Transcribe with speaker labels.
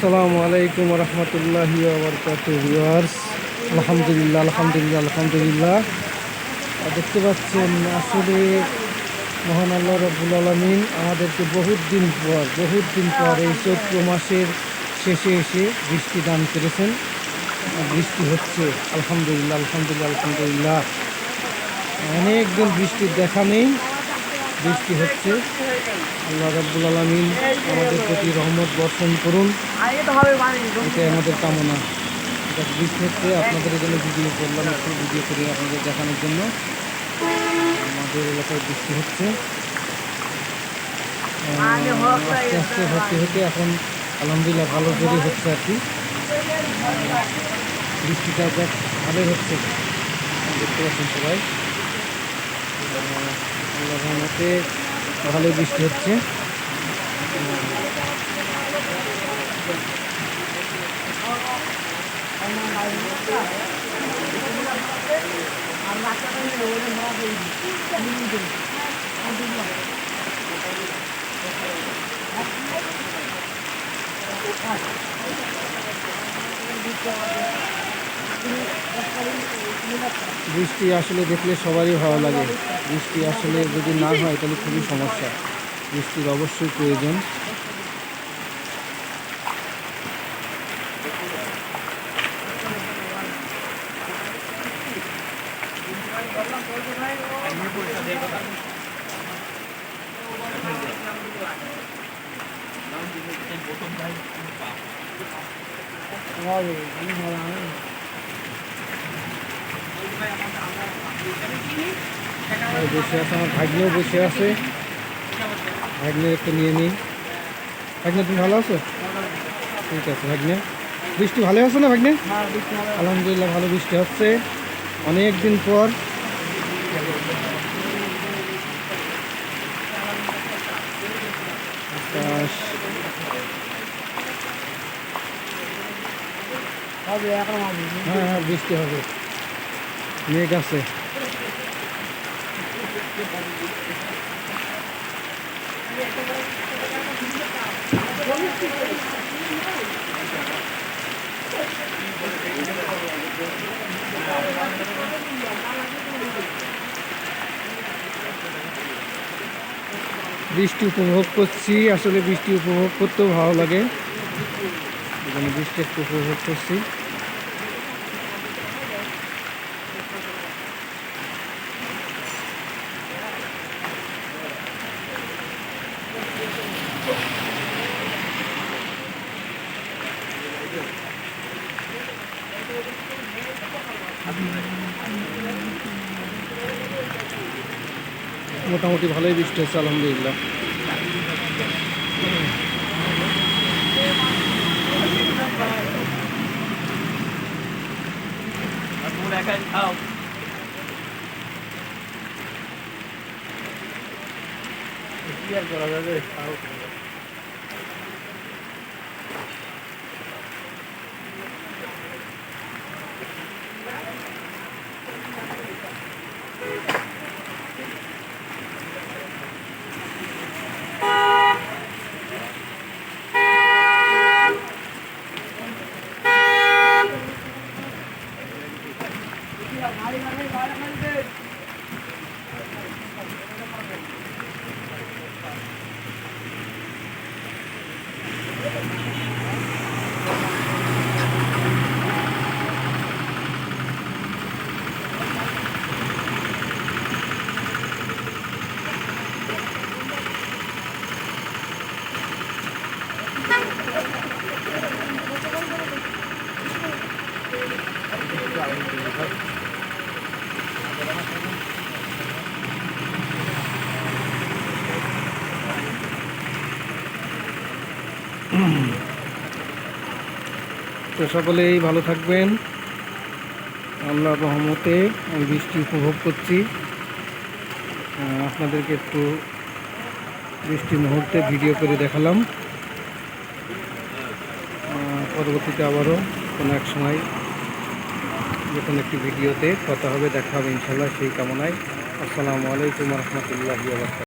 Speaker 1: আসসালামু আলাইকুম রহমতুল্লাহি ওয়া ভিউয়ার্স। আলহামদুলিল্লাহ আলহামদুলিল্লাহ আলহামদুলিল্লাহ। দেখতে পাচ্ছেন আসলে মহান আল্লাহ রাব্বুল আলামিন আমাদেরকে বহুত দিন পর এই চৈত্র মাসের শেষে এসে বৃষ্টি দান করেছেন। বৃষ্টি হচ্ছে আলহামদুলিল্লাহ আলহামদুলিল্লাহ আলহামদুলিল্লাহ। অনেক দিন বৃষ্টির দেখা নেই, বৃষ্টি হচ্ছে। আল্লাহ রাব্বুল আলামিন আমাদের প্রতি রহমত বর্ষণ করুন, এটাই আমাদের কামনা। এটা বৃষ্টি হচ্ছে, আপনাদের জন্য ভিডিও করলাম, একটু ভিডিও করে আপনাদের দেখানোর জন্য। আমাদের এলাকায় বৃষ্টি হচ্ছে আস্তে আস্তে হতে এখন আলহামদুলিল্লাহ ভালো করে হচ্ছে আর কি। বৃষ্টিটা দেখ ভালোই হচ্ছে, দেখতে পাচ্ছেন সবাই। আল্লাহর রহমতে ভালোই বৃষ্টি হচ্ছে। বৃষ্টি আসলে দেখলে সবারই ভালো লাগে। বৃষ্টি আসলে যদি না হয় তাহলে খুবই সমস্যা। বৃষ্টির অবশ্যই প্রয়োজন। বসে আছে আমার ভাগ্নেও বসে আছে, ভাগ্নের একটু নিয়ে নিই। ভাগ্নে তুমি ভালো আছো? ঠিক আছে ভাগ্নে। বৃষ্টি ভালো আছে না ভাগ্নে? আলহামদুলিল্লাহ ভালো বৃষ্টি হচ্ছে অনেক দিন পর। হ্যাঁ হ্যাঁ বৃষ্টি হবে, মেঘ আছে। বৃষ্টি উপভোগ করছি, আসলে বৃষ্টি উপভোগ করতেও ভালো লাগে। এখানে বৃষ্টি একটু উপভোগ করছি। মোটামুটি ভালোই বৃষ্টি হচ্ছে আলহামদুলিল্লাহ। তো সকলেই ভালো থাকবেন। আল্লাহর রহমতে আমি বৃষ্টি উপভোগ করছি। আপনাদেরকে একটু বৃষ্টি মুহূর্তে ভিডিও করে দেখালাম। পরবর্তীতে আবারও কোনো এক সময় নতুন একটি ভিডিওতে কথা হবে, দেখা হবে ইনশাল্লাহ, সেই কামনায়। আসসালামু আলাইকুম রহমতুল্লাহি ওয়া বারাকাতুহু।